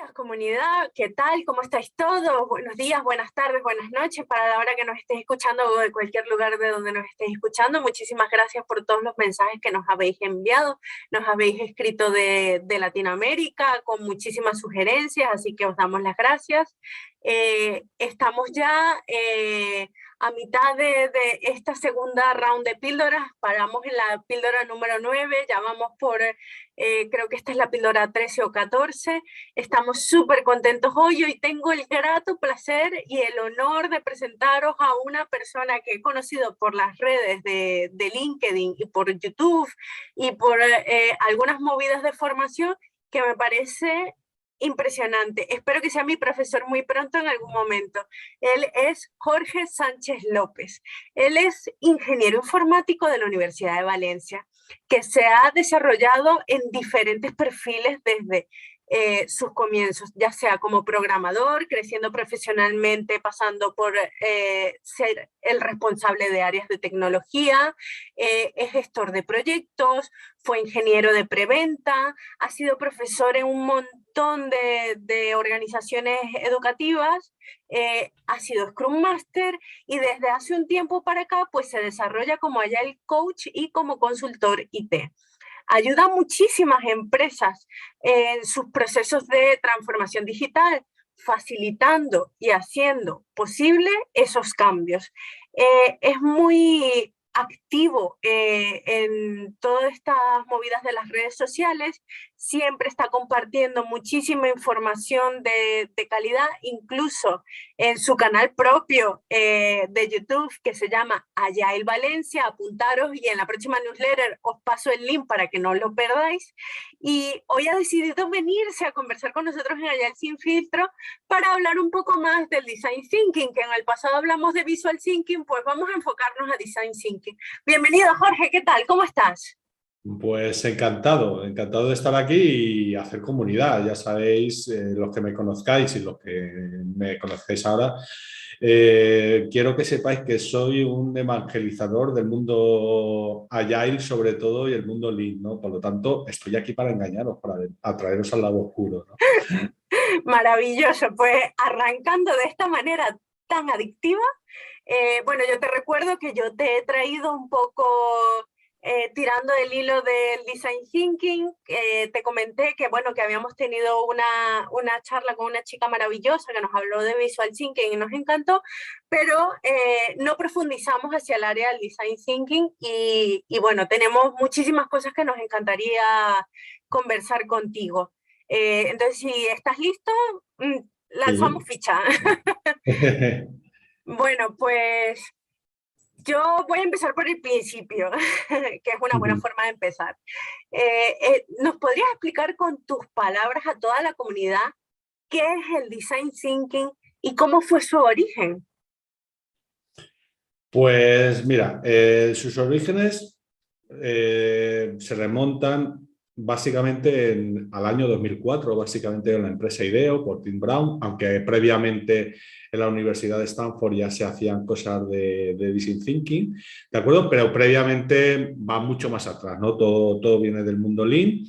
días, comunidad. ¿Qué tal? ¿Cómo estáis todos? Buenos días, buenas tardes, buenas noches para la hora que nos estéis escuchando o de cualquier lugar de donde nos estéis escuchando. Muchísimas gracias por todos los mensajes que nos habéis enviado. Nos habéis escrito de Latinoamérica con muchísimas sugerencias, así que os damos las gracias. Estamos ya a mitad de esta segunda round de píldoras. Paramos en la píldora número 9, ya vamos por, creo que esta es la píldora 13 o 14. Estamos súper contentos hoy. Hoy tengo el grato placer y el honor de presentaros a una persona que he conocido por las redes de LinkedIn y por YouTube y por algunas movidas de formación que me parece impresionante. Espero que sea mi profesor muy pronto en algún momento. Él es Jorge Sánchez López. Él es ingeniero informático de la Universidad de Valencia, que se ha desarrollado en diferentes perfiles desde sus comienzos, ya sea como programador, creciendo profesionalmente, pasando por ser el responsable de áreas de tecnología, es gestor de proyectos, fue ingeniero de preventa, ha sido profesor en un montón de organizaciones educativas, ha sido Scrum Master y desde hace un tiempo para acá pues se desarrolla como Agile Coach y como consultor IT. Ayuda a muchísimas empresas en sus procesos de transformación digital, facilitando y haciendo posible esos cambios. Es muy activo en todas estas movidas de las redes sociales, siempre está compartiendo muchísima información de calidad, incluso en su canal propio de YouTube que se llama Agile Valencia. Apuntaros y en la próxima newsletter os paso el link para que no lo perdáis. Y hoy ha decidido venirse a conversar con nosotros en Agile Sin Filtro para hablar un poco más del Design Thinking, que en el pasado hablamos de Visual Thinking, pues vamos a enfocarnos a Design Thinking. Bienvenido, Jorge, ¿qué tal? ¿Cómo estás? Pues encantado, encantado de estar aquí y hacer comunidad. Ya sabéis, los que me conozcáis y los que me conocéis ahora, quiero que sepáis que soy un evangelizador del mundo Agile sobre todo y el mundo Lean, ¿no? Por lo tanto, estoy aquí para engañaros, para atraeros al lado oscuro, ¿no? Maravilloso, pues arrancando de esta manera tan adictiva, bueno, yo te recuerdo que yo te he traído un poco tirando el hilo del Design Thinking. Te comenté que, bueno, que habíamos tenido una charla con una chica maravillosa que nos habló de Visual Thinking y nos encantó, pero no profundizamos hacia el área del Design Thinking y bueno, tenemos muchísimas cosas que nos encantaría conversar contigo. Entonces, si estás listo, lanzamos Sí. ficha. Bueno, pues yo voy a empezar por el principio, que es una buena forma de empezar. ¿Nos podrías explicar con tus palabras a toda la comunidad qué es el Design Thinking y cómo fue su origen? Pues mira, sus orígenes se remontan básicamente al año 2004, básicamente en la empresa IDEO por Tim Brown, aunque previamente en la Universidad de Stanford ya se hacían cosas de Design Thinking, ¿de acuerdo? Pero previamente va mucho más atrás, ¿no? Todo viene del mundo Lean,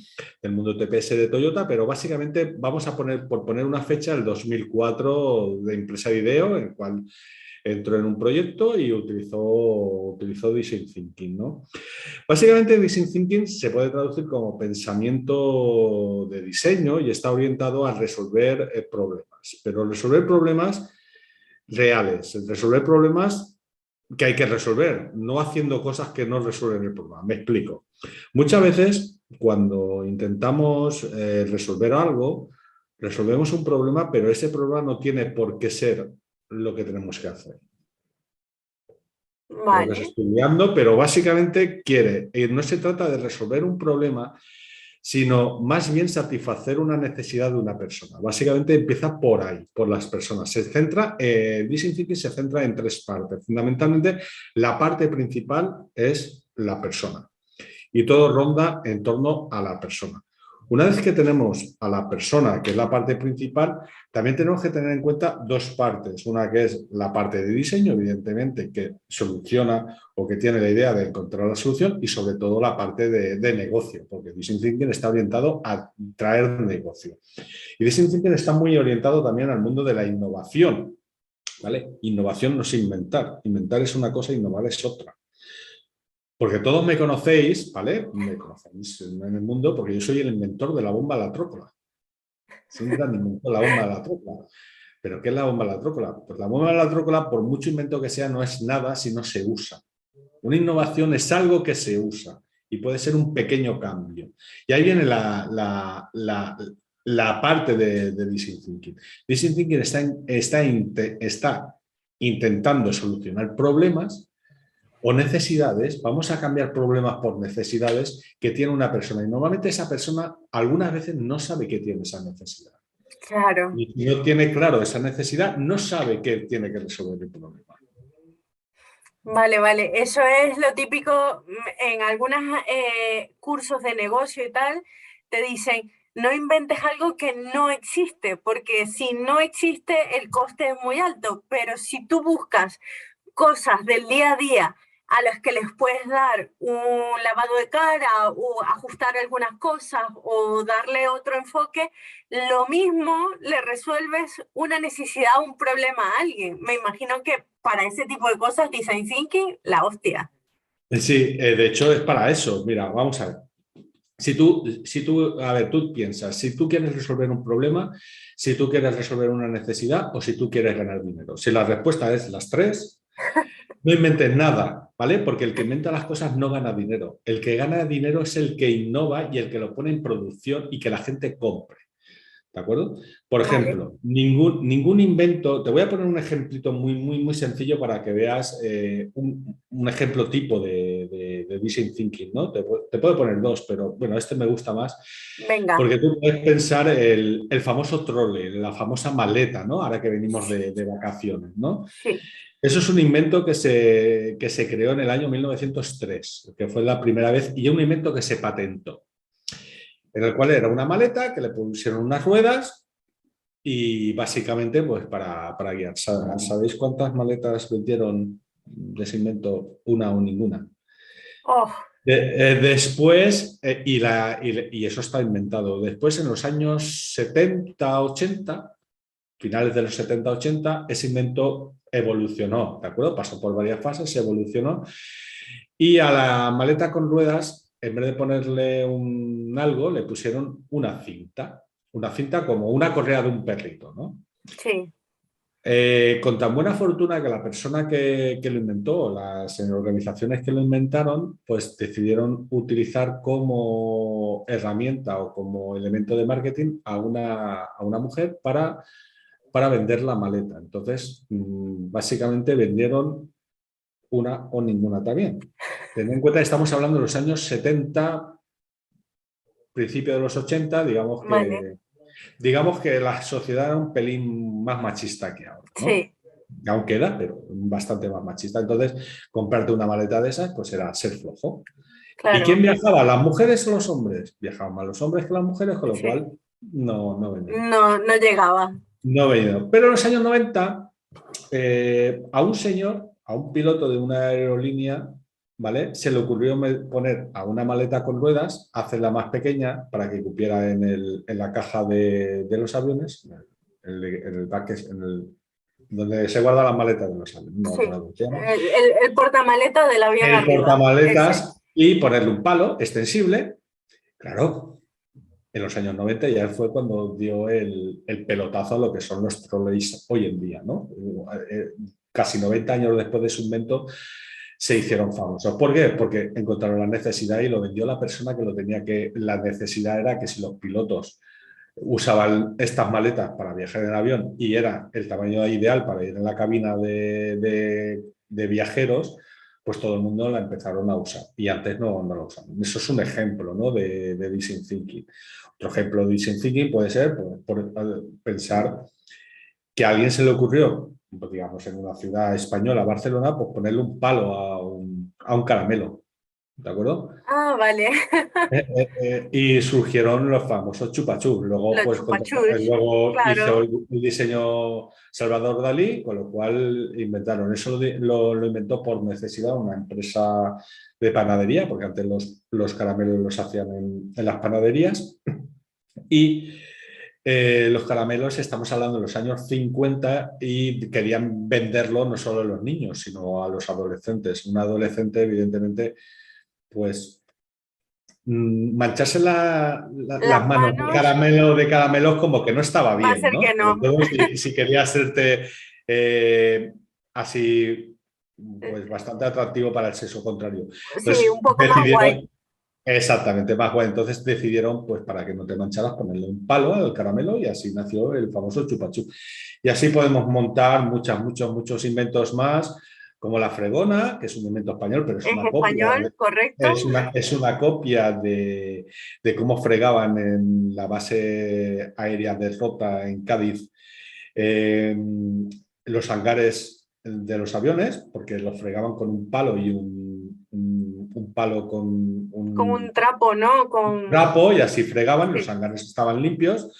del mundo TPS de Toyota, pero básicamente vamos a por poner una fecha, el 2004 de empresa IDEO, en el cual entró en un proyecto y utilizó Design Thinking, ¿no? Básicamente, Design Thinking se puede traducir como pensamiento de diseño y está orientado a resolver problemas, pero resolver problemas reales, resolver problemas que hay que resolver, no haciendo cosas que no resuelven el problema. Me explico. Muchas veces, cuando intentamos resolver algo, resolvemos un problema, pero ese problema no tiene por qué ser lo que tenemos que hacer. Lo que Vale, se está estudiando, pero básicamente no se trata de resolver un problema, sino más bien satisfacer una necesidad de una persona. Básicamente empieza por ahí, por las personas. Design Thinking se centra en tres partes. Fundamentalmente, la parte principal es la persona y todo ronda en torno a la persona. Una vez que tenemos a la persona, que es la parte principal, también tenemos que tener en cuenta dos partes. Una que es la parte de diseño, evidentemente, que soluciona o que tiene la idea de encontrar la solución, y sobre todo la parte de negocio, porque Design Thinking está orientado a traer negocio. Y Design Thinking está muy orientado también al mundo de la innovación, ¿vale? Innovación no es inventar. Inventar es una cosa, innovar es otra. Porque todos me conocéis, ¿vale? Me conocéis en el mundo porque yo soy el inventor de la bomba a la trócola. Soy un gran inventor de la bomba a la trócola. ¿Pero qué es la bomba a la trócola? Pues la bomba a la trócola, por mucho invento que sea, no es nada si no se usa. Una innovación es algo que se usa y puede ser un pequeño cambio. Y ahí viene la parte de Design Thinking. Design Thinking está intentando solucionar problemas o necesidades. Vamos a cambiar problemas por necesidades que tiene una persona. Y normalmente esa persona algunas veces no sabe que tiene esa necesidad. Claro. Y si no tiene claro esa necesidad, no sabe que tiene que resolver el problema. Vale, vale. Eso es lo típico en algunos cursos de negocio y tal, te dicen, no inventes algo que no existe, porque si no existe, el coste es muy alto, pero si tú buscas cosas del día a día a las que les puedes dar un lavado de cara o ajustar algunas cosas o darle otro enfoque, lo mismo le resuelves una necesidad o un problema a alguien. Me imagino que para ese tipo de cosas, Design Thinking, la hostia. Sí, de hecho es para eso. Mira, vamos a ver. A ver, tú piensas, si tú quieres resolver un problema, si tú quieres resolver una necesidad o si tú quieres ganar dinero. Si la respuesta es las tres, no inventes nada, ¿vale? Porque el que inventa las cosas no gana dinero. El que gana dinero es el que innova y el que lo pone en producción y que la gente compre. ¿De acuerdo? Por Vale. ejemplo, ningún invento, te voy a poner un ejemplito muy sencillo para que veas un ejemplo tipo de Design Thinking, ¿no? Te puedo poner dos, pero bueno, este me gusta más Venga. porque tú puedes pensar el famoso trole, la famosa maleta, ¿no? Ahora que venimos de vacaciones, ¿no? Sí. Eso es un invento que se creó en el año 1903, que fue la primera vez, y un invento que se patentó, en el cual era una maleta que le pusieron unas ruedas y básicamente pues para guiar. ¿Sabéis cuántas maletas vendieron de ese invento? Una o ninguna. Oh, Después, y eso está inventado, después en los años 70-80, finales de los 70-80, ese invento evolucionó, ¿de acuerdo? Pasó por varias fases, evolucionó, y a la maleta con ruedas, en vez de ponerle un algo, le pusieron una cinta como una correa de un perrito, ¿no? sí. Con tan buena fortuna que la persona que lo inventó, las organizaciones que lo inventaron, pues decidieron utilizar como herramienta o como elemento de marketing a una mujer para vender la maleta. Entonces, básicamente vendieron una o ninguna también. Ten en cuenta que estamos hablando de los años 70, principio de los 80, Vale. digamos que la sociedad era un pelín más machista que ahora, ¿no? Sí. Aún queda, pero bastante más machista. Entonces, comprarte una maleta de esas, pues era ser flojo. ¿Y quién Claro. viajaba? ¿Las mujeres o los hombres? Viajaban más los hombres que las mujeres, con lo Sí. cual no venía. No, no llegaba. No venía. Pero en los años 90, a un señor, a un piloto de una aerolínea, ¿vale? Se le ocurrió poner a una maleta con ruedas, hacerla más pequeña para que cupiera en la caja de los aviones, en el baque, donde se guardan las maletas de los aviones, no me Sí. acuerdo cómo se llama. El portamaleta del avión El arriba. Ese. portamaletas y ponerle un palo extensible. Claro, en los años 90 ya fue cuando dio el pelotazo a lo que son los trolleys hoy en día, ¿no? Casi 90 años después de su invento se hicieron famosos. ¿Por qué? Porque encontraron la necesidad y lo vendió la persona que lo tenía que... La necesidad era que si los pilotos usaban estas maletas para viajar en avión y era el tamaño ideal para ir en la cabina de viajeros, pues todo el mundo la empezaron a usar y antes no la usaban. Eso es un ejemplo, ¿no? de Design Thinking. Otro ejemplo de Design Thinking puede ser por pensar que a alguien se le ocurrió, pues, digamos, en una ciudad española, Barcelona, pues ponerle un palo a un caramelo. ¿de acuerdo? Ah, vale. Y surgieron los famosos chupachus. Luego, Los pues, chupachus, luego hizo claro. el diseño Salvador Dalí, con lo cual inventaron. Eso lo inventó por necesidad una empresa de panadería, porque antes los caramelos los hacían en las panaderías. Y los caramelos, estamos hablando de los años 50 y querían venderlo no solo a los niños, sino a los adolescentes. Un adolescente, evidentemente, pues mancharse las Las manos manos de caramelos como que no estaba va a bien, ser ¿no? que Sobre no. todo si quería hacerte así, Eh, pues bastante atractivo para el sexo contrario. Sí, un Entonces poco más guay. decidieron, exactamente, más bueno, entonces decidieron, pues para que no te mancharas, ponerle un palo al caramelo y así nació el famoso chupachú. Y así podemos montar muchos inventos más, como la fregona, que es un invento español, pero es Es una copia español, correcto. es una copia de cómo fregaban en la base aérea de Rota en Cádiz eh, los hangares de los aviones, porque los fregaban con un palo y un palo con Como un un trapo, ¿no? Con... trapo y así fregaban, los Sí, hangares estaban limpios.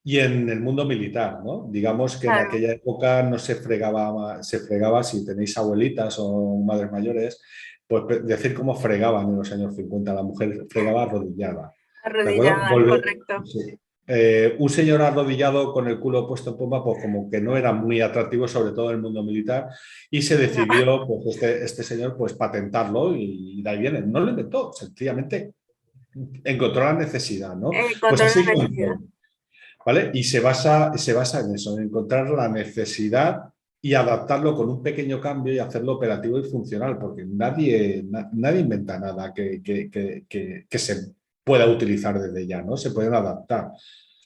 Y en el mundo militar, ¿no? Digamos que en claro. aquella época no se fregaba si tenéis abuelitas o madres mayores, pues decir cómo fregaban en los años 50. La mujer fregaba arrodillada. ¿De acuerdo? Arrodillada, correcto. Sí. Un señor arrodillado con el culo puesto en pompa, pues como que no era muy atractivo, sobre todo en el mundo militar, y se No, decidió, pues este señor, pues patentarlo y de ahí viene. No lo inventó, sencillamente encontró la necesidad, ¿no? Pues control así de necesidad. fue. ¿Vale? Y se basa en eso, en encontrar la necesidad y adaptarlo con un pequeño cambio y hacerlo operativo y funcional, porque nadie inventa nada que se pueda utilizar desde ya, ¿no? Se pueden adaptar.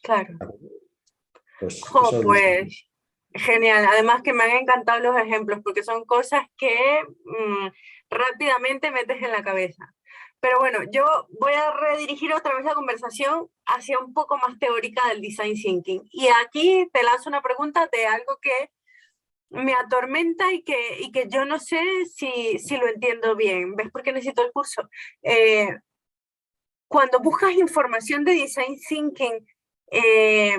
Claro. Pues Jo, eso es básicamente. pues genial. Además que me han encantado los ejemplos porque son cosas que rápidamente metes en la cabeza. Pero bueno, yo voy a redirigir otra vez la conversación hacia un poco más teórica del design thinking. Y aquí te lanzo una pregunta de algo que me atormenta y que yo no sé si lo entiendo bien. ¿Ves por qué necesito el curso? Eh, Cuando buscas información de design thinking, eh,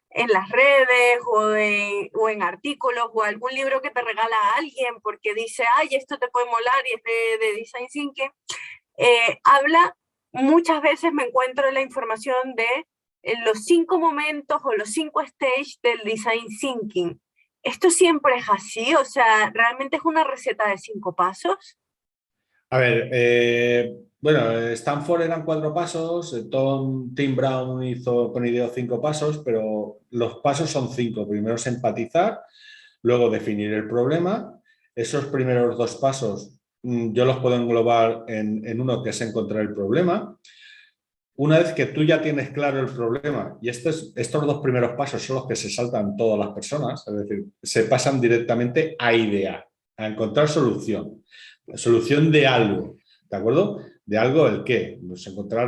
en las redes o en artículos o algún libro que te regala a alguien porque dice, ay, esto te puede molar y es de design thinking, habla, muchas veces me encuentro en la información de los 5 momentos o los 5 stages del design thinking. ¿Esto siempre es así? O sea, ¿realmente es una receta de 5 pasos? A ver, bueno, Stanford eran 4 pasos, Tim Brown hizo con IDEO 5 pasos, pero los pasos son 5. Primero es empatizar, luego definir el problema. Esos primeros 2 pasos yo los puedo englobar en uno que es encontrar el problema. Una vez que tú ya tienes claro el problema, y estos 2 primeros pasos son los que se saltan todas las personas, es decir, se pasan directamente a idear, a encontrar solución de algo, ¿de acuerdo? De algo el qué, pues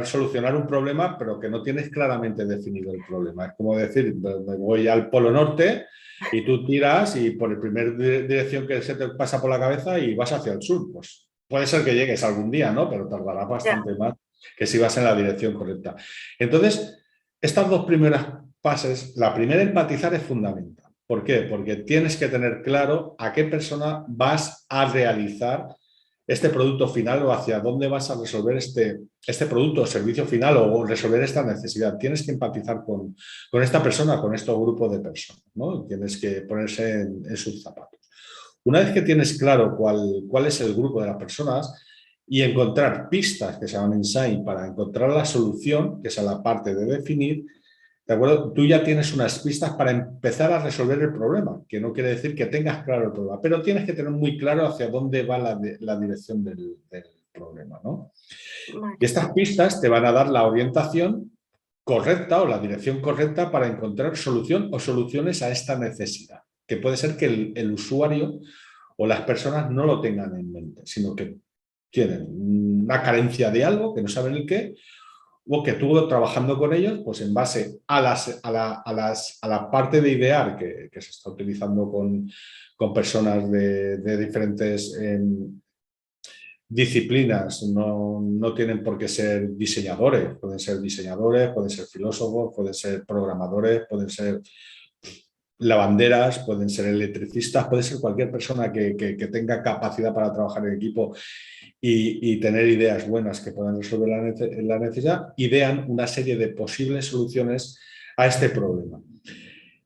solucionar un problema, pero que no tienes claramente definido el problema. Es como decir, me voy al Polo Norte y tú tiras y por la primera dirección que se te pasa por la cabeza y vas hacia el sur. Pues puede ser que llegues algún día, ¿no? Pero tardará Ya, bastante más que si vas en la dirección correcta. Entonces, estas 2 primeras fases, la primera, empatizar, es fundamental. ¿Por qué? Porque tienes que tener claro a qué persona vas a realizar este producto final o hacia dónde vas a resolver este producto o servicio final o resolver esta necesidad. Tienes que empatizar con esta persona, con este grupo de personas, ¿no? Tienes que ponerse en sus zapatos. Una vez que tienes claro cuál es el grupo de las personas y encontrar pistas que se llaman insight para encontrar la solución, que es la parte de definir, ¿de acuerdo? Tú ya tienes unas pistas para empezar a resolver el problema, que no quiere decir que tengas claro el problema, pero tienes que tener muy claro hacia dónde va la dirección del problema, ¿no? Y vale. estas pistas te van a dar la orientación correcta o la dirección correcta para encontrar solución o soluciones a esta necesidad, que puede ser que el usuario o las personas no lo tengan en mente, sino que tienen una carencia de algo, que no saben el qué, o que tú trabajando con ellos, pues en base a la parte de idear que se está utilizando con personas de diferentes disciplinas, no tienen por qué ser diseñadores, pueden ser filósofos, pueden ser programadores, pueden ser lavanderas, pueden ser electricistas, puede ser cualquier persona que tenga capacidad para trabajar en equipo y tener ideas buenas que puedan resolver la necesidad, idean una serie de posibles soluciones a este problema.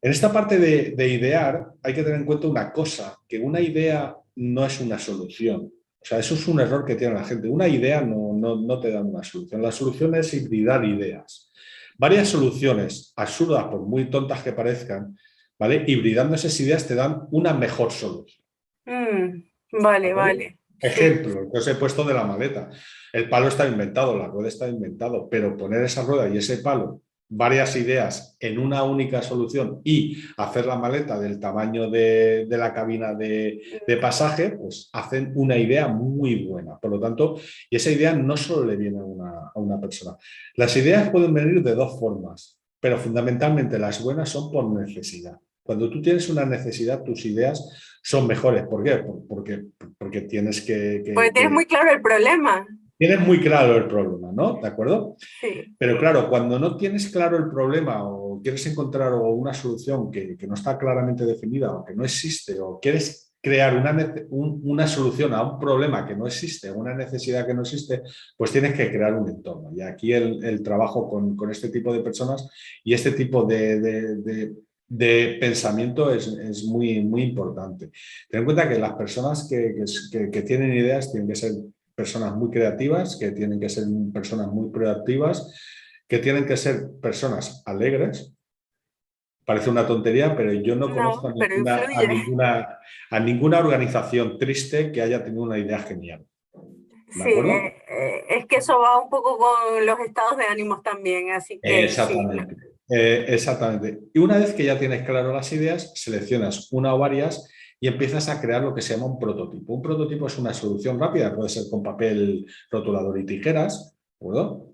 En esta parte de idear hay que tener en cuenta una cosa, que una idea no es una solución. O sea, eso es un error que tiene la gente. Una idea no te da una solución. La solución es hibridar ideas. Varias soluciones absurdas, por muy tontas que parezcan, ¿vale? Hibridando esas ideas te dan una mejor solución. ¿De Vale, acuerdo? vale. Sí. Ejemplo, que os he puesto de la maleta. El palo está inventado, la rueda está inventado, pero poner esa rueda y ese palo, varias ideas en una única solución y hacer la maleta del tamaño de la cabina de pasaje, pues hacen una idea muy buena. Por lo tanto, y esa idea no solo le viene a una persona. Las ideas pueden venir de dos formas, pero fundamentalmente las buenas son por necesidad. Cuando tú tienes una necesidad, tus ideas son mejores. ¿Por qué? Porque tienes Porque tienes muy claro el problema. tienes muy claro el problema, ¿no? ¿De acuerdo? Sí. Pero claro, cuando no tienes claro el problema o quieres encontrar una solución que no está claramente definida o que no existe o quieres crear una solución a un problema que no existe, una necesidad que no existe, pues tienes que crear un entorno. Y aquí el trabajo con este tipo de personas y este tipo de pensamiento es muy importante. Ten en cuenta que las personas que tienen ideas tienen que ser personas muy creativas, que tienen que ser personas muy proactivas, que tienen que ser personas alegres. Parece una tontería, pero yo no conozco No, pero influye. a ninguna organización triste que haya tenido una idea genial. ¿De Sí, acuerdo? es que eso va un poco con los estados de ánimos también, así que sí. No. Exactamente. Exactamente. Y una vez que ya tienes claro las ideas, seleccionas una o varias y empiezas a crear lo que se llama un prototipo. Un prototipo es una solución rápida, puede ser con papel, rotulador y tijeras, ¿de acuerdo?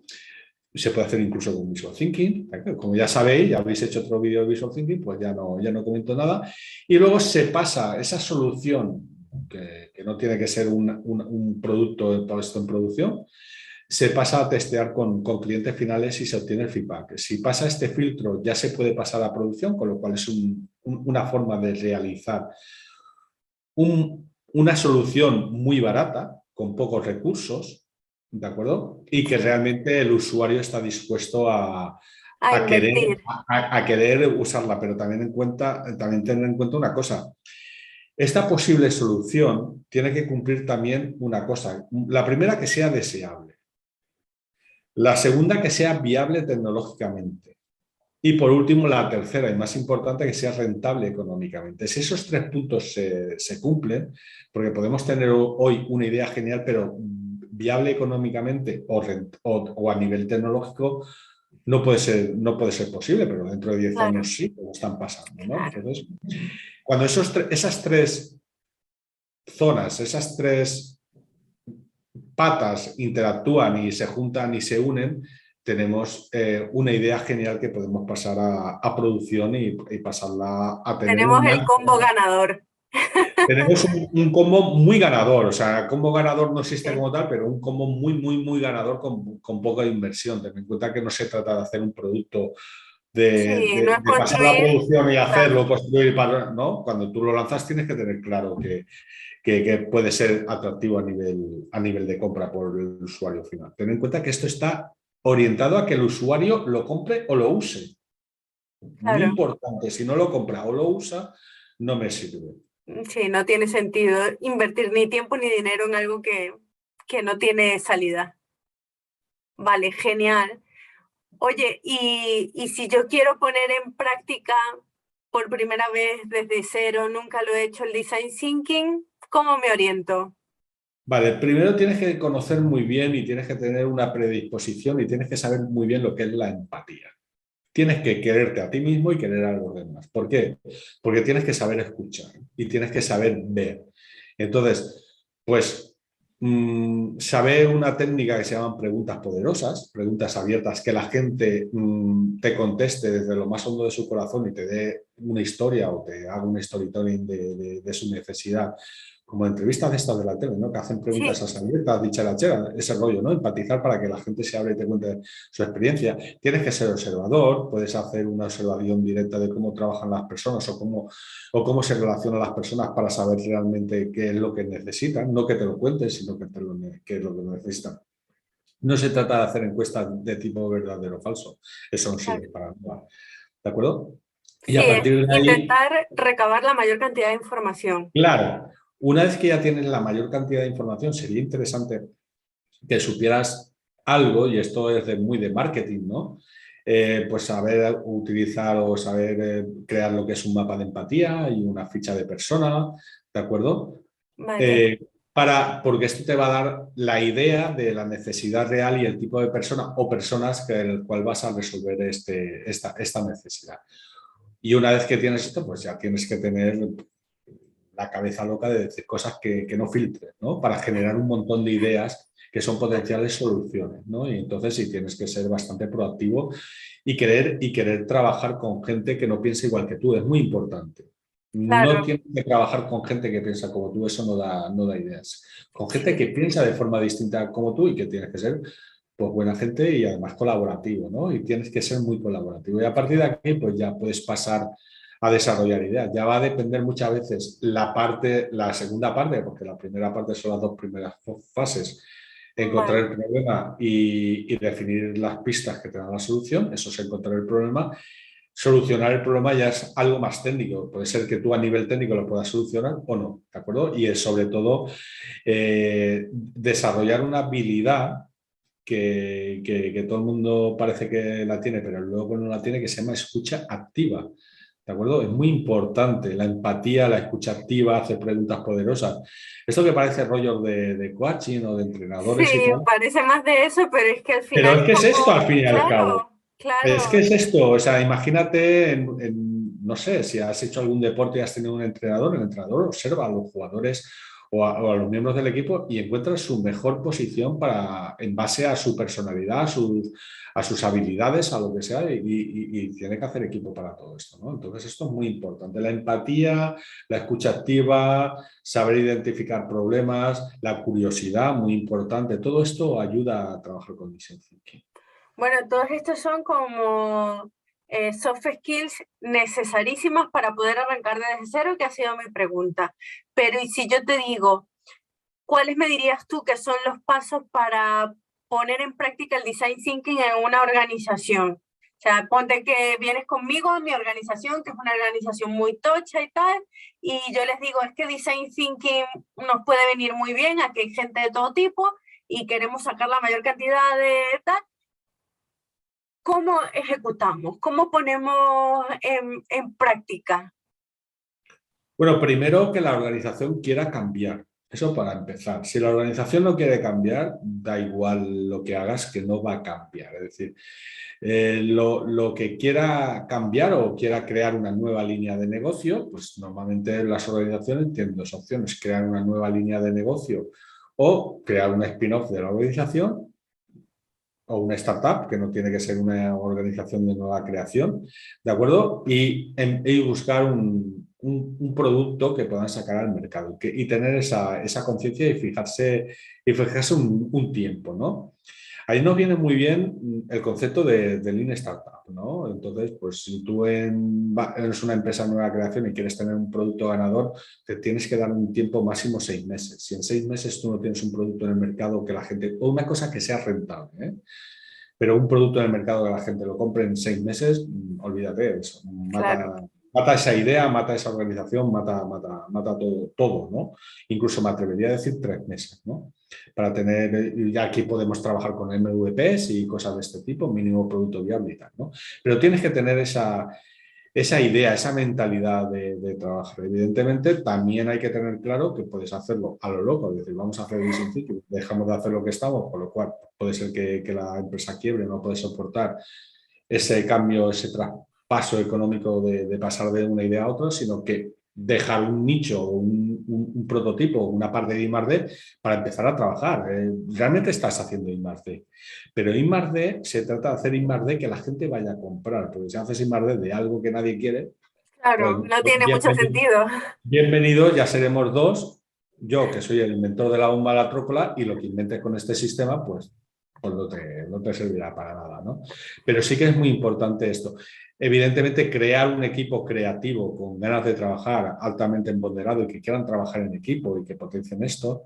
Se puede hacer incluso con Visual Thinking. Como ya sabéis, ya habéis hecho otro vídeo de Visual Thinking, pues ya no comento nada. Y luego se pasa esa solución, que no tiene que ser un producto todo esto en producción, se pasa a testear con clientes finales y se obtiene el feedback. Si pasa este filtro, ya se puede pasar a producción, con lo cual es una forma de realizar una solución muy barata, con pocos recursos, ¿de acuerdo? Y que Sí, realmente el usuario está dispuesto a invertir. a querer usarla, pero también tener en cuenta una cosa. Esta posible solución tiene que cumplir también una cosa. La primera, que sea deseable. La segunda, que sea viable tecnológicamente. Y por último, la tercera y más importante, que sea rentable económicamente. Si esos tres puntos se cumplen, porque podemos tener hoy una idea genial, pero viable económicamente o a nivel tecnológico, no puede ser posible, pero dentro de 10 Claro, años sí, como están pasando, ¿no? claro. Entonces, cuando esas tres zonas, esas tres patas interactúan y se juntan y se unen, tenemos una idea genial que podemos pasar a producción y pasarla a tener Tenemos el combo ganador. tenemos un combo muy ganador. O sea, combo ganador no existe Sí, como tal, pero un combo muy ganador con poca inversión. Ten en cuenta que no se trata de hacer un producto sí, no es de pasar a la construir, producción y claro. hacerlo, construir, ¿no? Cuando tú lo lanzas tienes que tener claro que puede ser atractivo a nivel de compra por el usuario final. Ten en cuenta que esto está orientado a que el usuario lo compre o lo use. Muy Claro, importante, si no lo compra o lo usa, no me sirve. sí, no tiene sentido invertir ni tiempo ni dinero en algo que no tiene salida. Vale, genial. Oye, y si yo quiero poner en práctica por primera vez desde cero, nunca lo he hecho el design thinking, ¿cómo me oriento? Vale, primero tienes que conocer muy bien y tienes que tener una predisposición y tienes que saber muy bien lo que es la empatía. Tienes que quererte a ti mismo y querer a los demás. ¿Por qué? Porque tienes que saber escuchar y tienes que saber ver. Entonces, pues, saber una técnica que se llaman preguntas poderosas, preguntas abiertas, que la gente te conteste desde lo más hondo de su corazón y te dé una historia o te haga un storytelling de su necesidad, como entrevistas de estas de la tele, ¿no? Que hacen preguntas Sí, a abiertas, dicharachera, ese rollo, ¿no? Empatizar para que la gente se abra y te cuente su experiencia. Tienes que ser observador, puedes hacer una observación directa de cómo trabajan las personas o cómo se relacionan las personas para saber realmente qué es lo que necesitan, no que te lo cuenten, sino qué es lo que necesitan. No se trata de hacer encuestas de tipo verdadero o falso, eso no claro. sirve para nada, ¿de acuerdo? Y Sí, a es partir de ahí, intentar recabar la mayor cantidad de información. claro, una vez que ya tienes la mayor cantidad de información, sería interesante que supieras algo, y esto es muy de marketing, ¿no? Pues saber utilizar o saber crear lo que es un mapa de empatía y una ficha de persona, ¿de acuerdo? Vale, Eh, porque esto te va a dar la idea de la necesidad real y el tipo de persona o personas que el cual vas a resolver esta necesidad. Y una vez que tienes esto, pues ya tienes que tener la cabeza loca de decir cosas que no filtres, ¿no? Para generar un montón de ideas que son potenciales soluciones, ¿no? Y entonces sí tienes que ser bastante proactivo y querer trabajar con gente que no piense igual que tú, es muy importante. No claro. tienes que trabajar con gente que piensa como tú, eso no da ideas. Con gente Sí. que piensa de forma distinta como tú y que tienes que ser pues buena gente y además colaborativo, ¿no? Y tienes que ser muy colaborativo. Y a partir de aquí, pues ya puedes pasar a desarrollar ideas. Ya va a depender muchas veces la segunda parte, porque la primera parte son las dos primeras fases, encontrar Vale. el problema y definir las pistas que te dan la solución, eso es encontrar el problema. Solucionar el problema ya es algo más técnico, puede ser que tú a nivel técnico lo puedas solucionar o no, ¿de acuerdo? Y es sobre todo desarrollar una habilidad que todo el mundo parece que la tiene, pero luego no la tiene, que se llama escucha activa. ¿De acuerdo? Es muy importante la empatía, la escucha activa, hacer preguntas poderosas. Esto que parece rollo de coaching o de Sí, entrenadores y tal, parece más de eso, pero es que al pero final es es que es esto al como, fin y al cabo. claro, Es que claro, es esto, o sea, imagínate, no sé, si has hecho algún deporte y has tenido un entrenador, el entrenador observa a los jugadores o a los miembros del equipo y encuentra su mejor posición en base a su personalidad, a sus habilidades, a lo que sea, y tiene que hacer equipo para todo esto, ¿no? Entonces, esto es muy importante. La empatía, la escucha activa, saber identificar problemas, la curiosidad, muy importante. Todo esto ayuda a trabajar con design thinking. bueno, todos estos son como soft skills necesarísimas para poder arrancar desde cero, que ha sido mi pregunta. Pero y si yo te digo, ¿cuáles me dirías tú que son los pasos para poner en práctica el design thinking en una organización? O sea, ponte que vienes conmigo a mi organización, que es una organización muy tocha y tal, y yo les digo, es que design thinking nos puede venir muy bien, aquí hay gente de todo tipo y queremos sacar la mayor cantidad de tal. ¿Cómo ejecutamos? ¿Cómo ponemos en práctica? Bueno, primero que la organización quiera cambiar. Eso para empezar. Si la organización no quiere cambiar, da igual lo que hagas, que no va a cambiar. Es decir, lo que quiera cambiar o quiera crear una nueva línea de negocio, pues normalmente las organizaciones tienen dos opciones: crear una nueva línea de negocio o crear un spin-off de la organización o una startup, que no tiene que ser una organización de nueva creación, ¿de acuerdo? Y buscar un producto que puedan sacar al mercado y tener esa conciencia y fijarse un tiempo, ¿no? Ahí nos viene muy bien el concepto de Lean Startup, ¿no? Entonces, pues si tú eres una empresa de nueva creación y quieres tener un producto ganador, te tienes que dar un tiempo máximo 6 meses. Si en 6 meses tú no tienes un producto en el mercado que la gente, o una cosa que sea rentable, ¿eh? Pero un producto en el mercado que la gente lo compre en 6 meses, olvídate de eso. Claro. Mata esa idea, mata esa organización, mata todo, ¿no? Incluso me atrevería a decir 3 meses, ¿no? Para tener, ya aquí podemos trabajar con MVPs y cosas de este tipo, mínimo producto viable y tal, ¿no? Pero tienes que tener esa idea, esa mentalidad de trabajar. Evidentemente, también hay que tener claro que puedes hacerlo a lo loco, es decir, vamos a hacer design thinking, dejamos de hacer lo que estamos, con lo cual puede ser que la empresa quiebre, no puede soportar ese cambio, ese traspaso económico de pasar de una idea a otra, sino que dejar un nicho, un prototipo, una parte de I+D para empezar a trabajar. Realmente estás haciendo I+D. Pero I+D se trata de hacer I+D que la gente vaya a comprar, porque si haces I+D de algo que nadie quiere, pues Claro, no tiene mucho bienvenido, sentido. bienvenido, ya seremos dos yo, que soy el inventor de la bomba de la trócola, y lo que inventes con este sistema, pues no te servirá para nada, ¿no? Pero sí que es muy importante esto. Evidentemente, crear un equipo creativo con ganas de trabajar, altamente empoderado y que quieran trabajar en equipo y que potencien esto.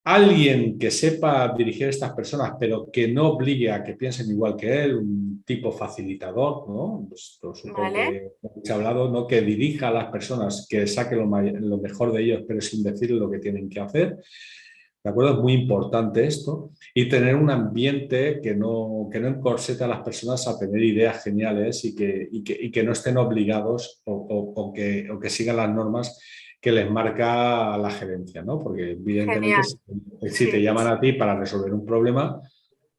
Alguien que sepa dirigir a estas personas, pero que no obligue a que piensen igual que él, un tipo facilitador, ¿no? Esto supongo ¿Vale? que se ha hablado, ¿no? Que dirija a las personas, que saque lo mejor de ellos, pero sin decirles lo que tienen que hacer. ¿De acuerdo? Es muy importante esto. Y tener un ambiente que no encorsete a las personas a tener ideas geniales y que no estén obligados o que sigan las normas que les marca la gerencia, ¿no? Porque evidentemente Genial. si te Sí, llaman a ti para resolver un problema,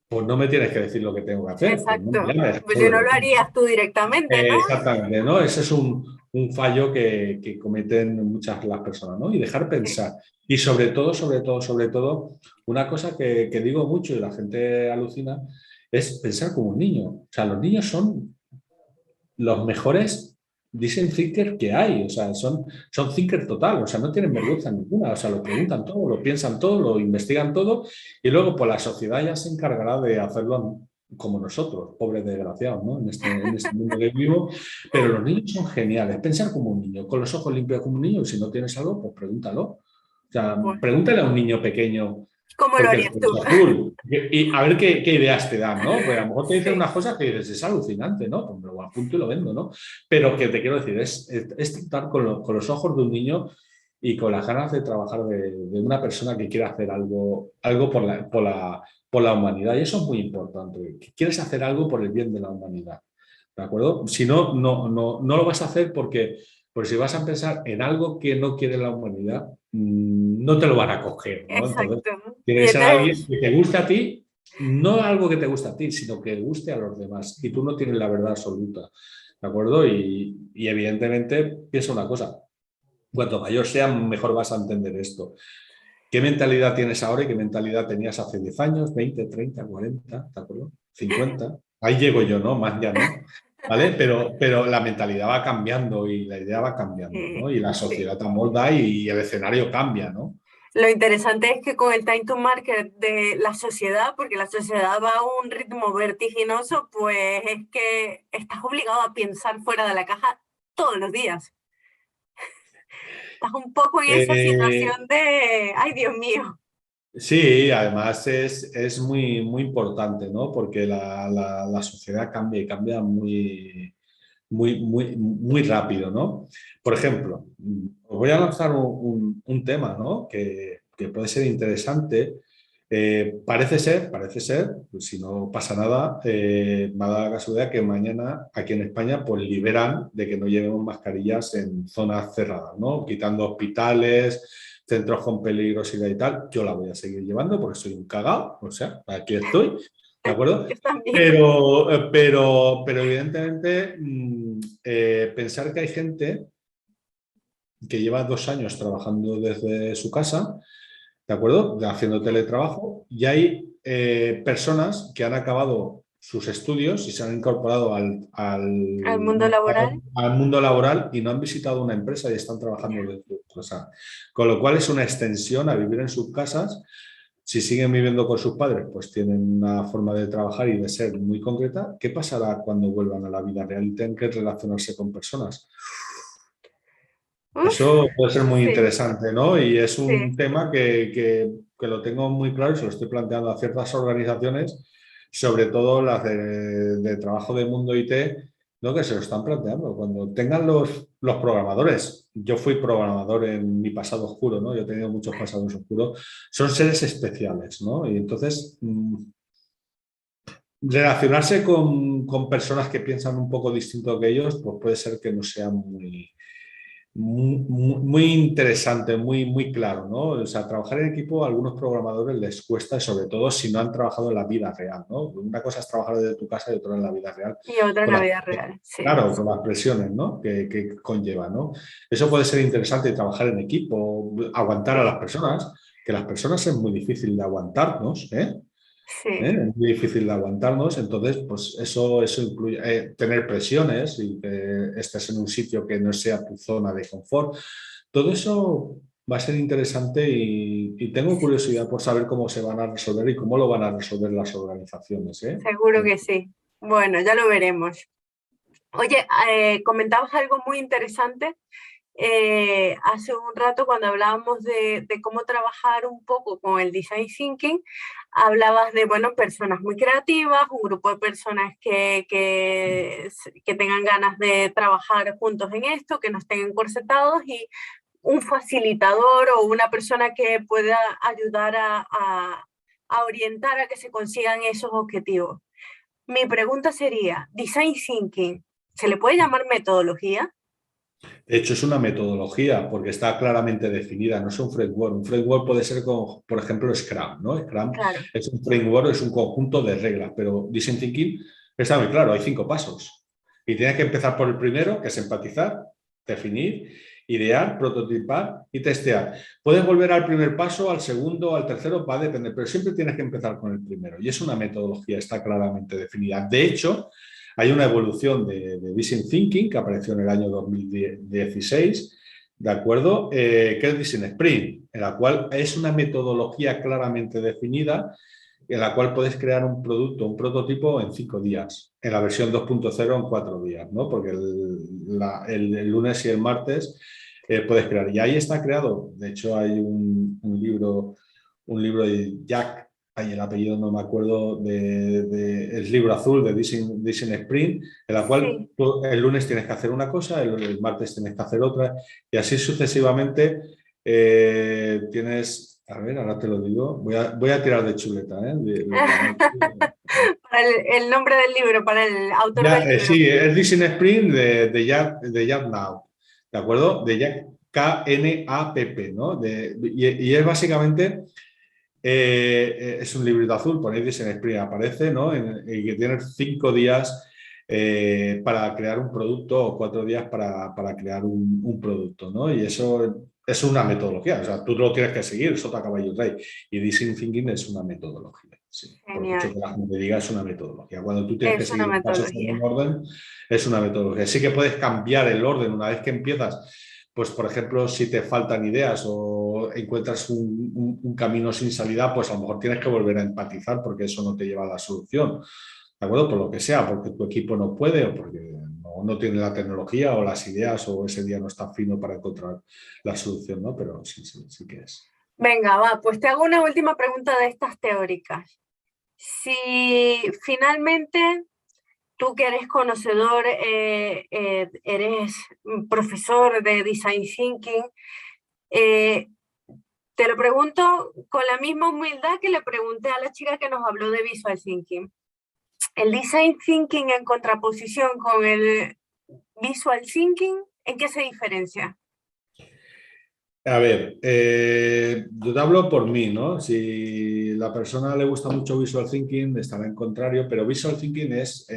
pues no me tienes que decir lo que tengo que hacer, pues no me exacto. llames, Pues si no resuélvelo lo tú, harías ¿no? tú directamente, ¿no? Exactamente, ¿no? Ese es un fallo que cometen muchas las personas, ¿no? Y dejar Sí, pensar. Y sobre todo, una cosa que digo mucho y la gente alucina es pensar como un niño. O sea, los niños son los mejores design thinkers que hay, o sea, son thinkers total, o sea, no tienen vergüenza ninguna, o sea, lo preguntan todo, lo piensan todo, lo investigan todo y luego pues la sociedad ya se encargará de hacerlo como nosotros, pobres desgraciados, ¿no? En este mundo que vivo, pero los niños son geniales, pensar como un niño, con los ojos limpios como un niño y si no tienes algo, pues pregúntalo. O sea, bueno, pregúntale a un niño pequeño ¿cómo lo porque el harías cielo tú? es azul. Y a ver qué ideas te dan, ¿no? Pues a lo mejor te dicen Sí, unas cosas que dices, es alucinante, ¿no? Pues me lo apunto y lo vendo, ¿no? Pero que te quiero decir, es tratar con los ojos de un niño y con las ganas de trabajar de una persona que quiere hacer algo por la humanidad. Y eso es muy importante, que quieres hacer algo por el bien de la humanidad. ¿De acuerdo? Si no, no lo vas a hacer porque si vas a pensar en algo que no quiere la humanidad, no te lo van a coger, ¿no? Entonces, exacto. tiene Y que ser alguien entonces, que te guste a ti, no algo que te guste a ti, sino que guste a los demás. Y tú no tienes la verdad absoluta, ¿de acuerdo? Y evidentemente, piensa una cosa, cuanto mayor sea, mejor vas a entender esto. ¿Qué mentalidad tienes ahora y qué mentalidad tenías hace 10 años, 20, 30, 40, ¿de acuerdo? 50. Ahí llego yo, ¿no? Más ya no. ¿Vale? Pero la mentalidad va cambiando y la idea va cambiando, ¿no? Y la sí. sociedad te amolda y el escenario cambia, ¿no? Lo interesante es que con el time to market de la sociedad, porque la sociedad va a un ritmo vertiginoso, pues es que estás obligado a pensar fuera de la caja todos los días. Estás un poco en esa Eh, situación de, ay, Dios mío. Sí, además es muy, muy importante, ¿no? Porque la sociedad cambia y cambia muy, muy, muy, muy rápido, ¿no? Por ejemplo, os voy a lanzar un tema, ¿no? Que puede ser interesante. Parece ser, pues si no pasa nada, me ha dado la casualidad que mañana aquí en España pues liberan de que no llevemos mascarillas en zonas cerradas, ¿no? Quitando hospitales, centros con peligrosidad y tal. Yo la voy a seguir llevando porque soy un cagao, o sea, aquí estoy, ¿de acuerdo? Yo también. Pero evidentemente pensar que hay gente que lleva 2 años trabajando desde su casa, ¿de acuerdo? Haciendo teletrabajo, y hay personas que han acabado sus estudios y se han incorporado Al mundo laboral. al mundo laboral y no han visitado una empresa y están trabajando desde su casa. Con lo cual es una extensión a vivir en sus casas. Si siguen viviendo con sus padres, pues tienen una forma de trabajar y de ser muy concreta. ¿Qué pasará cuando vuelvan a la vida real y tengan que relacionarse con personas? Uf, Eso puede ser muy sí, interesante, ¿no? Y es un sí. tema que lo tengo muy claro y se lo estoy planteando a ciertas organizaciones, sobre todo las de trabajo de mundo IT, ¿no? Que se lo están planteando. Cuando tengan los programadores, yo fui programador en mi pasado oscuro, ¿no? Yo he tenido muchos pasados oscuros, son seres especiales, ¿no? Y entonces, relacionarse con personas que piensan un poco distinto que ellos, pues puede ser que no sea muy interesante, muy, muy claro, ¿no? O sea, trabajar en equipo a algunos programadores les cuesta, sobre todo si no han trabajado en la vida real, ¿no? Una cosa es trabajar desde tu casa y otra en la vida real. Y otra en Con la las, vida real, sí. claro, con las presiones, ¿no? Que conlleva, ¿no? Eso puede ser interesante, trabajar en equipo, aguantar a las Sí, personas, que las personas es muy difícil de aguantarnos, ¿eh? sí. Es muy difícil de aguantarnos, entonces pues eso incluye tener presiones y que estés en un sitio que no sea tu zona de confort. Todo eso va a ser interesante y tengo curiosidad por saber cómo se van a resolver y cómo lo van a resolver las organizaciones, ¿eh? Seguro que sí. Bueno, ya lo veremos. Oye, comentabas algo muy interesante hace un rato cuando hablábamos de cómo trabajar un poco con el design thinking. Hablabas de, bueno, personas muy creativas, un grupo de personas que tengan ganas de trabajar juntos en esto, que no estén encorsetados, y un facilitador o una persona que pueda ayudar a orientar a que se consigan esos objetivos. Mi pregunta sería, ¿design thinking se le puede llamar metodología? De hecho, es una metodología porque está claramente definida, no es un framework. Un framework puede ser, como, por ejemplo, Scrum, ¿no? Scrum Claro, es un framework, es un conjunto de reglas, pero Design Thinking está muy claro, hay 5 pasos. Y tienes que empezar por el primero, que es empatizar, definir, idear, prototipar y testear. Puedes volver al primer paso, al segundo, al tercero, va a depender, pero siempre tienes que empezar con el primero. Y es una metodología, está claramente definida. De hecho, hay una evolución de Design Thinking que apareció en el año 2016, ¿de acuerdo? Que es Design Sprint, en la cual es una metodología claramente definida, en la cual puedes crear un producto, un prototipo en 5 días, en la versión 2.0 en 4 días, ¿no? Porque el lunes y el martes puedes crear. Y ahí está creado, de hecho hay un libro de Jack, ay, el apellido no me acuerdo, el libro azul de Design Sprint, en la cual sí. tú el lunes tienes que hacer una cosa, el martes tienes que hacer otra, y así sucesivamente tienes, a ver, ahora te lo digo, voy a tirar de chuleta, ¿eh? Lo que no- Para el nombre del libro, para el autor del Ya, libro. sí, es Design Sprint de Jack Now, ¿de acuerdo? De Jack Knapp, ¿no? Y es básicamente es un librito azul, ponéis Design Sprint, aparece, ¿no? Y que tienes 5 días para crear un producto o 4 días para crear un producto, ¿no? Y eso es una metodología, o sea, tú lo tienes que seguir, sota caballo rey. Y Design Thinking es una metodología, sí. Por mucho Genial. que la gente diga, es una metodología. Cuando tú tienes que Es una seguir pasos en un metodología. orden, es una metodología. Sí que puedes cambiar el orden una vez que empiezas. Pues, por ejemplo, si te faltan ideas o encuentras un camino sin salida, pues a lo mejor tienes que volver a empatizar porque eso no te lleva a la solución. ¿De acuerdo? Por lo que sea, porque tu equipo no puede o porque no tiene la tecnología o las ideas o ese día no está fino para encontrar la solución, ¿no? Pero sí, sí, sí que es. Venga, va, pues te hago una última pregunta de estas teóricas. Si finalmente tú que eres conocedor, eres profesor de Design Thinking, eh, te lo pregunto con la misma humildad que le pregunté a la chica que nos habló de Visual Thinking. El Design Thinking en contraposición con el Visual Thinking, ¿en qué se diferencia? A ver, yo te hablo por mí, ¿no? Si la persona le gusta mucho Visual Thinking, estará en contrario, pero Visual Thinking es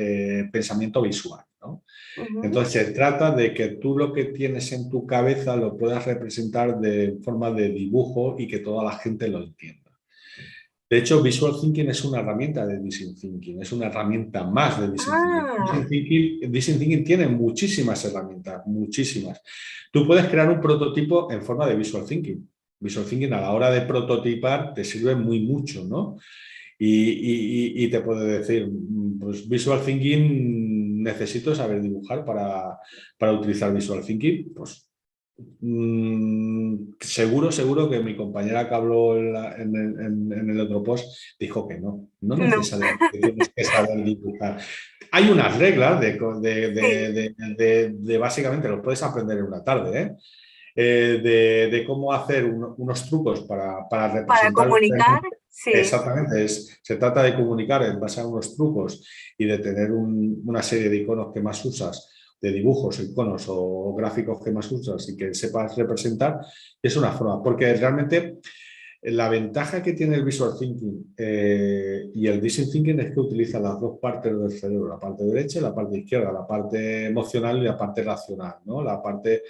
pensamiento visual, ¿no? Ujú. Entonces, se trata de que tú lo que tienes en tu cabeza lo puedas representar de forma de dibujo y que toda la gente lo entienda. De hecho, Visual Thinking es una herramienta de Design Thinking, es una herramienta más de Design Thinking. Ah, Design Thinking tiene muchísimas herramientas, muchísimas. Tú puedes crear un prototipo en forma de Visual Thinking. Visual Thinking a la hora de prototipar te sirve muy mucho, ¿no? Y te puede decir, pues Visual Thinking necesito saber dibujar para utilizar Visual Thinking, pues seguro que mi compañera que habló en el otro post dijo que no no, necesariamente tienes que saber dibujar. Hay unas reglas sí, básicamente, los puedes aprender en una tarde, ¿eh? De cómo hacer unos trucos para para representar comunicar, sí, exactamente. Se trata de comunicar en base a unos trucos y de tener una serie de iconos que más usas, de dibujos, iconos o gráficos que más usas y que sepas representar, es una forma. Porque realmente la ventaja que tiene el Visual Thinking y el Design Thinking es que utiliza las dos partes del cerebro, la parte derecha y la parte izquierda, la parte emocional y la parte racional, ¿no? La parte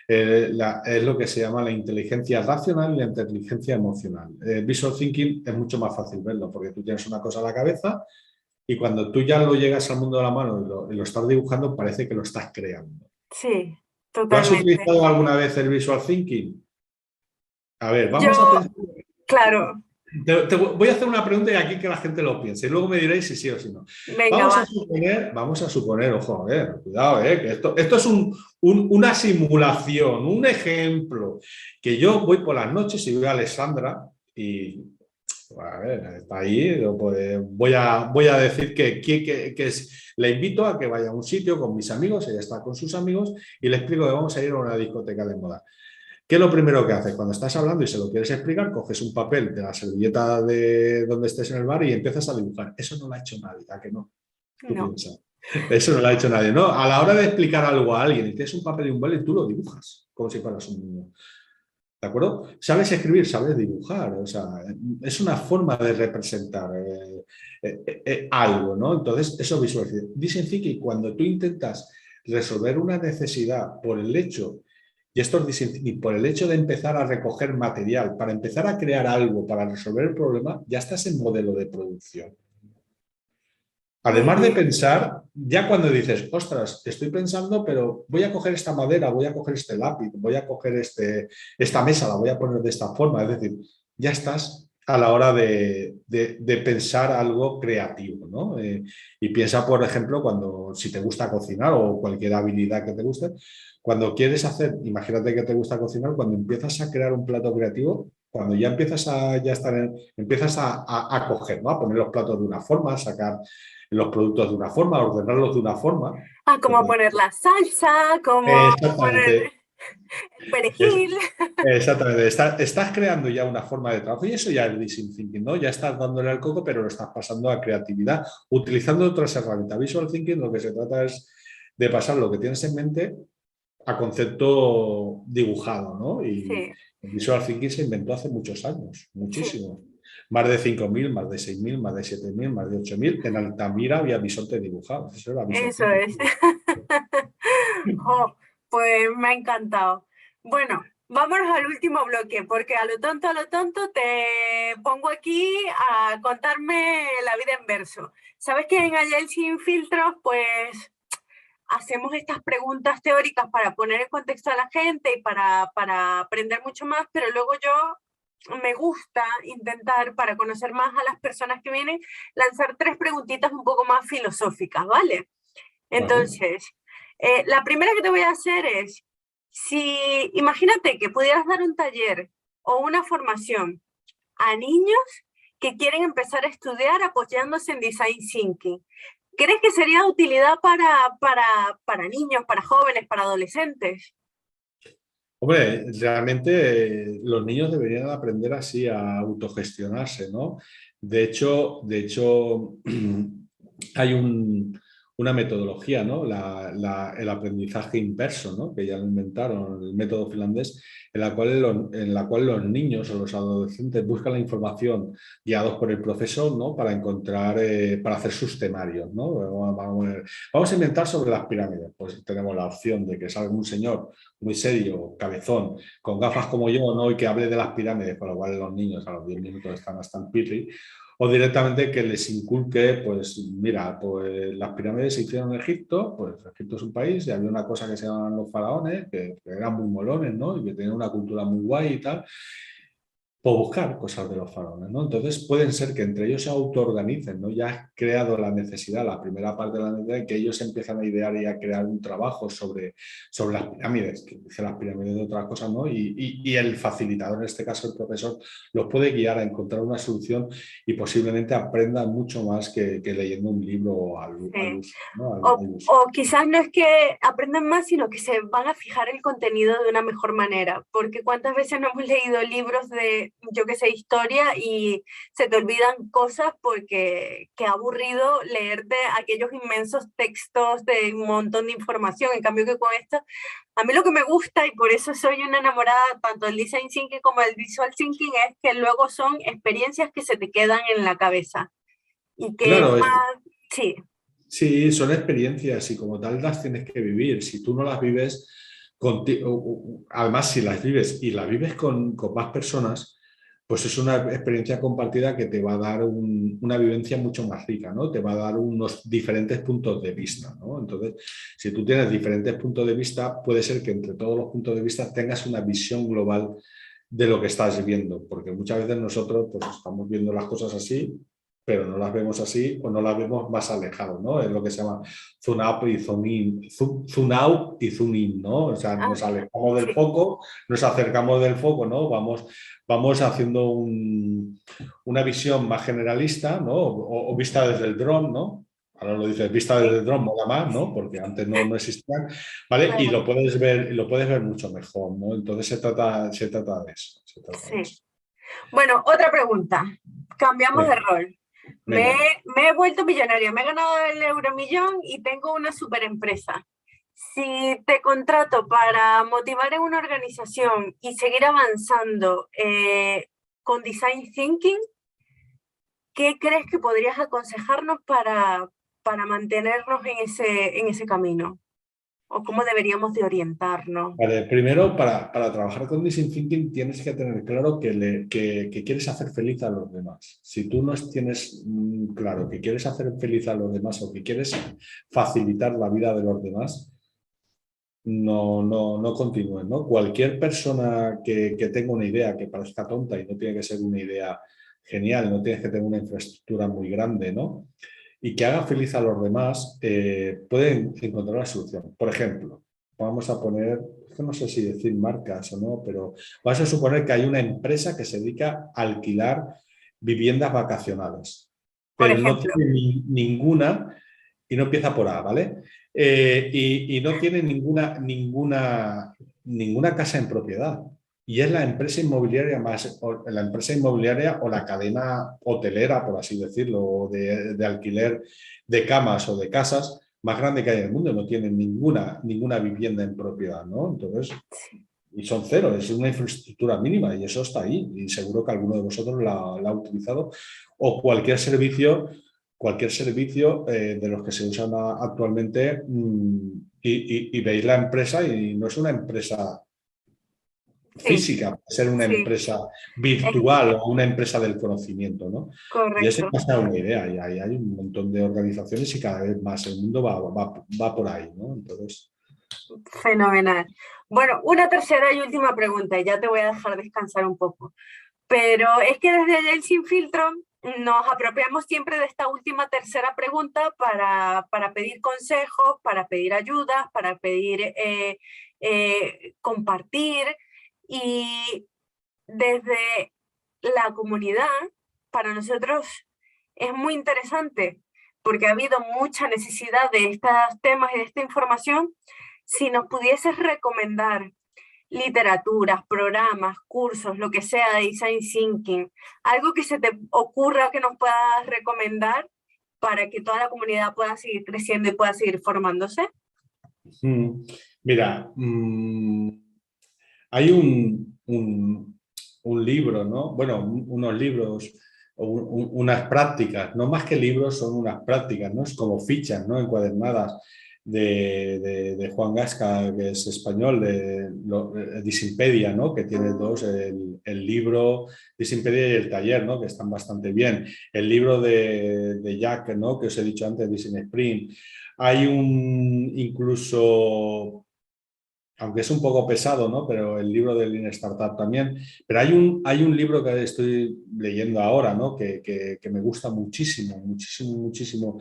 es lo que se llama la inteligencia racional y la inteligencia emocional. Visual Thinking es mucho más fácil verlo porque tú tienes una cosa en la cabeza y cuando tú ya lo llegas al mundo de la mano y lo estás dibujando, parece que lo estás creando. sí, ¿Tú has totalmente. utilizado alguna vez el Visual Thinking? A ver, vamos a Yo, pensar. claro, Voy a hacer una pregunta y aquí que la gente lo piense y luego me diréis si sí o si no. venga, va. Vamos a suponer, ojo, a ver, cuidado, que esto es una simulación, un ejemplo, que yo voy por las noches y veo a Alessandra y, a ver, está ahí, pues, voy a decir le invito a que vaya a un sitio con mis amigos, ella está con sus amigos y le explico que vamos a ir a una discoteca de moda. ¿Qué es lo primero que haces? Cuando estás hablando y se lo quieres explicar, coges un papel de la servilleta de donde estés en el bar y empiezas a dibujar. Eso no lo ha hecho nadie, ¿a que no? Tú No, piensas. Eso no lo ha hecho nadie, ¿no? A la hora de explicar algo a alguien y tienes un papel y un boli, tú lo dibujas, como si fueras un niño. ¿De acuerdo? Sabes escribir, sabes dibujar. O sea, es una forma de representar algo, ¿no? Entonces, eso visualiza. Design Thinking, cuando tú intentas resolver una necesidad por el hecho y esto es design thinking, por el hecho de empezar a recoger material, para empezar a crear algo, para resolver el problema, ya estás en modelo de producción. muy Además de bien. pensar, ya cuando dices, ostras, estoy pensando, pero voy a coger esta madera, voy a coger este lápiz, voy a coger esta mesa, la voy a poner de esta forma. Es decir, ya estás a la hora de pensar algo creativo, ¿no? Y piensa, por ejemplo, si te gusta cocinar o cualquier habilidad que te guste, cuando quieres hacer, imagínate que te gusta cocinar, cuando empiezas a crear un plato creativo, cuando ya empiezas empiezas a coger, ¿no? A poner los platos de una forma, a sacar los productos de una forma, ordenarlos de una forma. Ah, cómo poner la salsa, cómo poner Exactamente. el Es- perejil. exactamente. Estás creando ya una forma de trabajo y eso ya es design thinking, ¿no? Ya estás dándole al coco, pero lo estás pasando a creatividad, utilizando otras herramientas. Visual thinking lo que se trata es de pasar lo que tienes en mente a concepto dibujado, ¿no? Y Sí, el Visual Thinking se inventó hace muchos años, sí, muchísimo. Más de 5.000, más de 6.000, más de 7.000, más de 8.000. En Altamira había bisonte dibujado. Eso era Visual eso Thinking. es. Oh, pues me ha encantado. Bueno, vámonos al último bloque, porque a lo tonto, te pongo aquí a contarme la vida en verso. Sabes que en Agile Sin Filtros, pues hacemos estas preguntas teóricas para poner en contexto a la gente y para aprender mucho más, pero luego yo me gusta intentar, para conocer más a las personas que vienen, lanzar tres preguntitas un poco más filosóficas, ¿vale? ¿Vale? Entonces, la primera que te voy a hacer es, si imagínate que pudieras dar un taller o una formación a niños que quieren empezar a estudiar apoyándose en Design Thinking, ¿crees que sería de utilidad para niños, para jóvenes, para adolescentes? Hombre, realmente los niños deberían aprender así a autogestionarse, ¿no? De hecho hay una metodología, ¿no? El aprendizaje inverso, ¿no? Que ya lo inventaron, el método finlandés, en la cual los niños o los adolescentes buscan la información guiados por el profesor, ¿no? Para encontrar, para hacer sus temarios, ¿no? Vamos a inventar sobre las pirámides. Pues tenemos la opción de que salga un señor muy serio, cabezón, con gafas como yo, ¿no? Y que hable de las pirámides, con lo cual los niños a los 10 minutos están hasta en pirri, o directamente que les inculque, pues mira, pues las pirámides se hicieron en Egipto, pues Egipto es un país y había una cosa que se llamaban los faraones, que eran muy molones, ¿no? Y que tenían una cultura muy guay y tal, o buscar cosas de los faraones, ¿no? Entonces pueden ser que entre ellos se autoorganicen, ¿no? Ya has creado la necesidad, la primera parte de la necesidad, que ellos empiezan a idear y a crear un trabajo sobre las pirámides, que dice las pirámides de otras cosas, ¿no? Y el facilitador, en este caso el profesor, los puede guiar a encontrar una solución y posiblemente aprendan mucho más que leyendo un libro al Sí. uso, ¿no? Al uso. O quizás no es que aprendan más, sino que se van a fijar el contenido de una mejor manera, porque cuántas veces no hemos leído libros de, yo qué sé, historia y se te olvidan cosas porque qué aburrido leerte aquellos inmensos textos de un montón de información, en cambio que con esto, a mí lo que me gusta y por eso soy una enamorada tanto del design thinking como del visual thinking es que luego son experiencias que se te quedan en la cabeza y que es Claro, más, sí. sí, son experiencias y como tal las tienes que vivir. Si tú no las vives, además si las vives y las vives con más personas, pues es una experiencia compartida que te va a dar una vivencia mucho más rica, ¿no? Te va a dar unos diferentes puntos de vista, ¿no? Entonces, si tú tienes diferentes puntos de vista, puede ser que entre todos los puntos de vista tengas una visión global de lo que estás viendo, porque muchas veces nosotros pues, estamos viendo las cosas así, pero no las vemos así o no las vemos más alejados, ¿no? Es lo que se llama zoom out y zoom in, zoom out y zoom in, ¿no? O sea, Ah, nos alejamos del sí, foco, nos acercamos del foco, ¿no? Vamos haciendo una visión más generalista, ¿no? O vista desde el dron, ¿no? Ahora lo dices, vista desde sí, el dron mola más, ¿no? Porque antes no existían, ¿vale? Y claro, lo puedes ver mucho mejor, ¿no? Entonces se trata de eso, se trata de sí. eso. Bueno, otra pregunta. Cambiamos de Venga, rol. Me, venga. me he vuelto millonaria, me he ganado el Euromillón y tengo una super empresa. Si te contrato para motivar en una organización y seguir avanzando con Design Thinking, ¿qué crees que podrías aconsejarnos para mantenernos en ese camino? ¿O cómo deberíamos de orientarnos? Vale, primero, para trabajar con Design Thinking tienes que tener claro que quieres hacer feliz a los demás. Si tú no tienes claro que quieres hacer feliz a los demás o que quieres facilitar la vida de los demás, no continúen, ¿no? Cualquier persona que tenga una idea que parezca tonta y no tiene que ser una idea genial, no tienes que tener una infraestructura muy grande, ¿no? Y que haga feliz a los demás, pueden encontrar la solución. Por ejemplo, vamos a poner, es que no sé si decir marcas o no, pero vamos a suponer que hay una empresa que se dedica a alquilar viviendas vacacionales, Por pero no ejemplo, tiene ninguna, y no empieza por A, ¿vale? Y no tiene ninguna casa en propiedad. Y es la empresa inmobiliaria la empresa inmobiliaria o la cadena hotelera, por así decirlo, de alquiler de camas o de casas más grande que hay en el mundo. No tienen ninguna vivienda en propiedad, ¿no? Entonces, y son cero, es una infraestructura mínima y eso está ahí. Y seguro que alguno de vosotros la ha utilizado. O cualquier servicio de los que se usan actualmente y veis la empresa y no es una empresa sí, física, puede ser una sí, empresa es virtual o una empresa del conocimiento, ¿no? Y esa correcto. es una idea, y ahí hay un montón de organizaciones y cada vez más el mundo va por ahí, ¿no? Entonces, Fenomenal. Bueno, una tercera y última pregunta, y ya te voy a dejar descansar un poco. Pero es que desde el Sin Filtro nos apropiamos siempre de esta última tercera pregunta para pedir consejos, para pedir ayudas, para pedir compartir. Y desde la comunidad, para nosotros es muy interesante porque ha habido mucha necesidad de estos temas y de esta información. Si nos pudieses recomendar literaturas, programas, cursos, lo que sea de Design Thinking, algo que se te ocurra que nos puedas recomendar para que toda la comunidad pueda seguir creciendo y pueda seguir formándose. mm, mira, hay un libro, ¿no? Bueno, unos libros, unas prácticas, no más que libros, son unas prácticas, ¿no? Es como fichas, ¿no? Encuadernadas de Juan Gasca, que es español, de Disimpedia, ¿no? Que tiene dos, el libro Disimpedia y el taller, ¿no? Que están bastante bien. El libro de Jack, ¿no? Que os he dicho antes, Design Sprint. Hay incluso, aunque es un poco pesado, ¿no? Pero el libro de Lean Startup también. Pero hay un libro que estoy leyendo ahora, ¿no? Que me gusta muchísimo, muchísimo, muchísimo,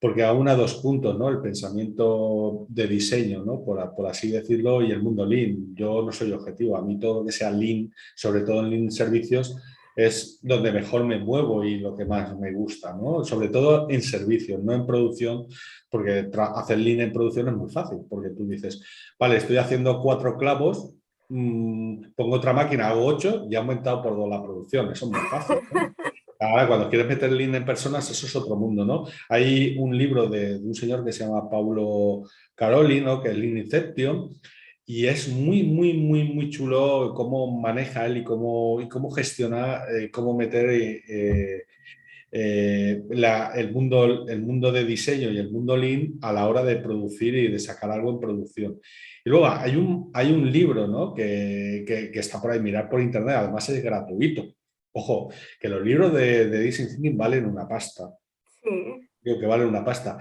porque aúna dos puntos, ¿no? El pensamiento de diseño, ¿no? Por así decirlo, y el mundo Lean. Yo no soy objetivo, a mí todo lo que sea Lean, sobre todo en Lean Servicios, es donde mejor me muevo y lo que más me gusta, ¿no? Sobre todo en servicios, no en producción, porque hacer Lean en producción es muy fácil, porque tú dices, vale, estoy haciendo 4 clavos, pongo otra máquina, hago 8 y ha aumentado por 2 la producción. Eso es muy fácil, ¿no? Ahora, cuando quieres meter Lean en personas, eso es otro mundo, ¿no? Hay un libro de un señor que se llama Paulo Caroli, ¿no? Que es Lean Inception, y es muy, muy, muy, muy chulo cómo maneja él y cómo gestiona, cómo meter el mundo de diseño y el mundo Lean a la hora de producir y de sacar algo en producción. Y luego hay un libro, ¿no? que está por ahí, mirar por internet, además es gratuito. Ojo, que los libros de Design Thinking valen una pasta. Sí, Digo que valen una pasta.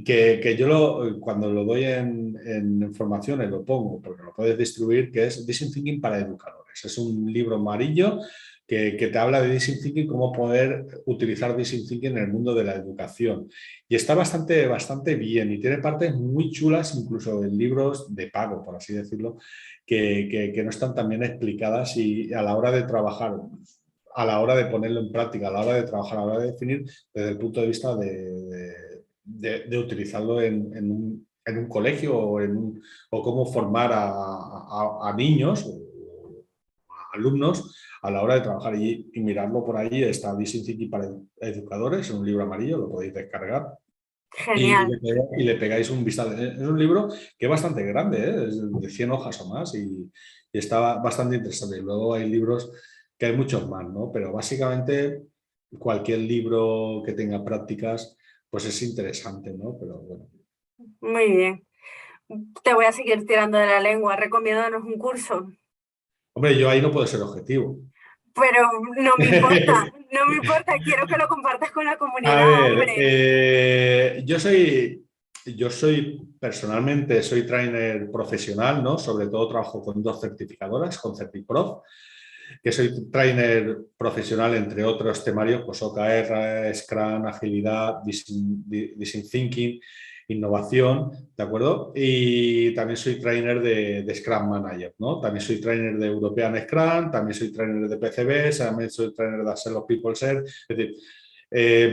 que yo cuando lo doy en formaciones lo pongo, porque lo puedes distribuir, que es Design Thinking para educadores. Es un libro amarillo que te habla de Design Thinking, cómo poder utilizar Design Thinking en el mundo de la educación. Y está bastante bien y tiene partes muy chulas, incluso en libros de pago, por así decirlo, que no están tan bien explicadas y a la hora de trabajar, a la hora de ponerlo en práctica, a la hora de trabajar, a la hora de definir, desde el punto de vista de utilizarlo en un colegio o cómo formar a niños o a alumnos a la hora de trabajar y mirarlo por ahí. Está Design Thinking para educadores, en un libro amarillo, lo podéis descargar Genial. y le pegáis un vistazo. Es un libro que es bastante grande, ¿eh? Es de 100 hojas o más y está bastante interesante. Y luego hay libros que hay muchos más, ¿no? Pero básicamente cualquier libro que tenga prácticas, pues es interesante, ¿no? Pero bueno. Muy bien. Te voy a seguir tirando de la lengua. Recomiéndanos un curso. Hombre, yo ahí no puedo ser objetivo. Pero no me importa, no me importa. Quiero que lo compartas con la A comunidad, ver, hombre. yo soy personalmente, soy trainer profesional, ¿no? Sobre todo trabajo con 2 certificadoras, con CertiProf, que soy trainer profesional, entre otros temarios, pues OKR, Scrum, Agilidad, Design Thinking, innovación, ¿de acuerdo? Y también soy trainer de Scrum Manager, ¿no? También soy trainer de European Scrum, también soy trainer de PCB, también soy trainer de Accel of People Share. Es decir,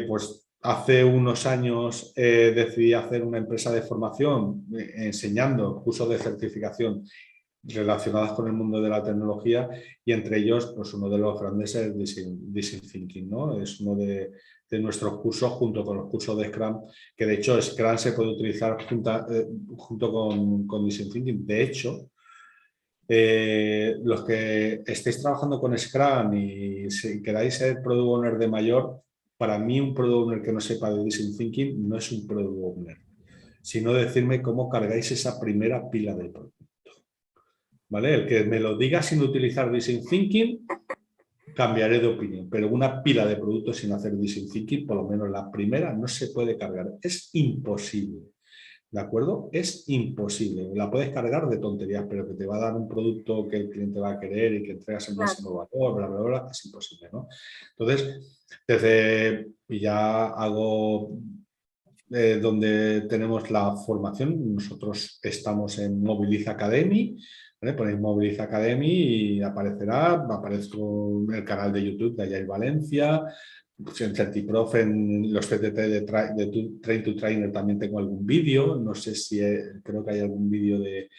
pues hace unos años decidí hacer una empresa de formación enseñando cursos de certificación relacionadas con el mundo de la tecnología y entre ellos, pues uno de los grandes es Design Thinking, ¿no? Es uno de nuestros cursos junto con los cursos de Scrum, que de hecho Scrum se puede utilizar junto con Design Thinking. De hecho, los que estéis trabajando con Scrum y si queráis ser Product Owner de mayor, para mí un Product Owner que no sepa de Design Thinking no es un Product Owner, sino decirme cómo cargáis esa primera pila de producto. ¿Vale? El que me lo diga sin utilizar Design Thinking, cambiaré de opinión, pero una pila de productos sin hacer Design Thinking, por lo menos la primera, no se puede cargar. Es imposible, ¿de acuerdo? Es imposible. La puedes cargar de tonterías, pero que te va a dar un producto que el cliente va a querer y que entregas el Claro. máximo valor, bla, bla, bla, es imposible, ¿no? Entonces, y ya hago donde tenemos la formación. Nosotros estamos en Mobilize Academy, ¿vale? Ponéis Mobilize Academy y aparezco en el canal de YouTube de Agile Valencia, pues en CertiProf, en los CTT de Train to Trainer también tengo algún vídeo, no sé si creo que hay algún vídeo de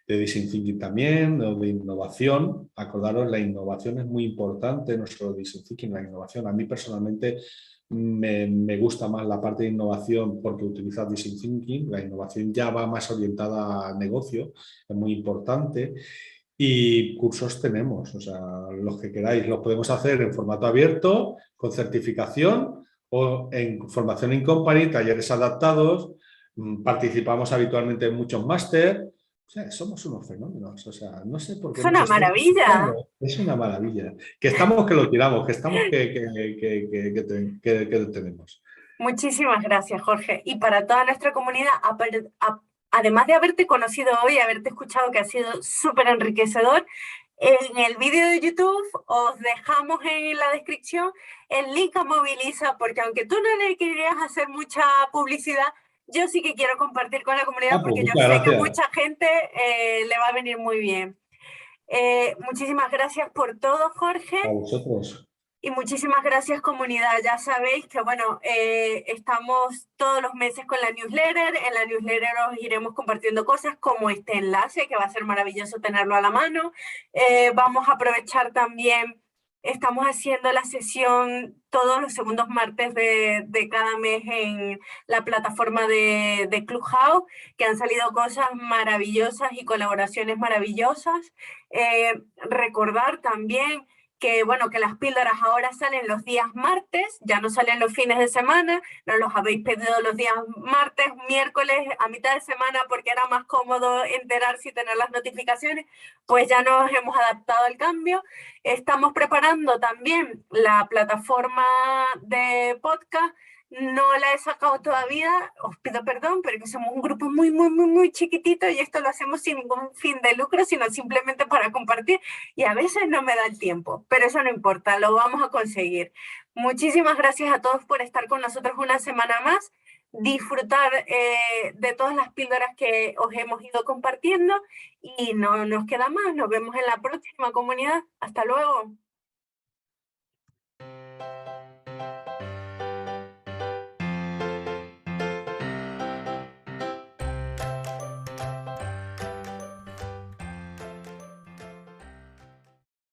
Design Thinking también, o de innovación. Acordaros, la innovación es muy importante, no solo Design Thinking, la innovación. A mí personalmente me gusta más la parte de innovación porque utiliza Design Thinking. La innovación ya va más orientada a negocio, es muy importante. Y cursos tenemos, o sea, los que queráis, los podemos hacer en formato abierto, con certificación o en formación in company, talleres adaptados. Participamos habitualmente en muchos máster. O sea, somos unos fenómenos. O sea, no sé por qué Es nos una estáis maravilla. escuchando. Es una maravilla. Que estamos que lo tiramos, que estamos que tenemos. Muchísimas gracias, Jorge. Y para toda nuestra comunidad, además de haberte conocido hoy, haberte escuchado, que ha sido súper enriquecedor, en el vídeo de YouTube os dejamos en la descripción el link a Moviliza, porque aunque tú no le querías hacer mucha publicidad, yo sí que quiero compartir con la comunidad Ah, pues porque yo muchas sé que gracias mucha gente le va a venir muy bien. Muchísimas gracias por todo, Jorge. a vosotros. Y muchísimas gracias, comunidad. Ya sabéis que, bueno, estamos todos los meses con la newsletter. En la newsletter os iremos compartiendo cosas como este enlace, que va a ser maravilloso tenerlo a la mano. Vamos a aprovechar también, estamos haciendo la sesión todos los segundos martes de cada mes en la plataforma de Clubhouse, que han salido cosas maravillosas y colaboraciones maravillosas. Recordar también que bueno, que las píldoras ahora salen los días martes, ya no salen los fines de semana, nos los habéis pedido los días martes, miércoles, a mitad de semana, porque era más cómodo enterarse y tener las notificaciones, pues ya nos hemos adaptado al cambio. Estamos preparando también la plataforma de podcast no la he sacado todavía, os pido perdón, pero que somos un grupo muy, muy, muy, muy chiquitito y esto lo hacemos sin ningún fin de lucro, sino simplemente para compartir y a veces no me da el tiempo, pero eso no importa, lo vamos a conseguir. Muchísimas gracias a todos por estar con nosotros una semana más, disfrutar de todas las píldoras que os hemos ido compartiendo y no nos queda más, nos vemos en la próxima comunidad. Hasta luego.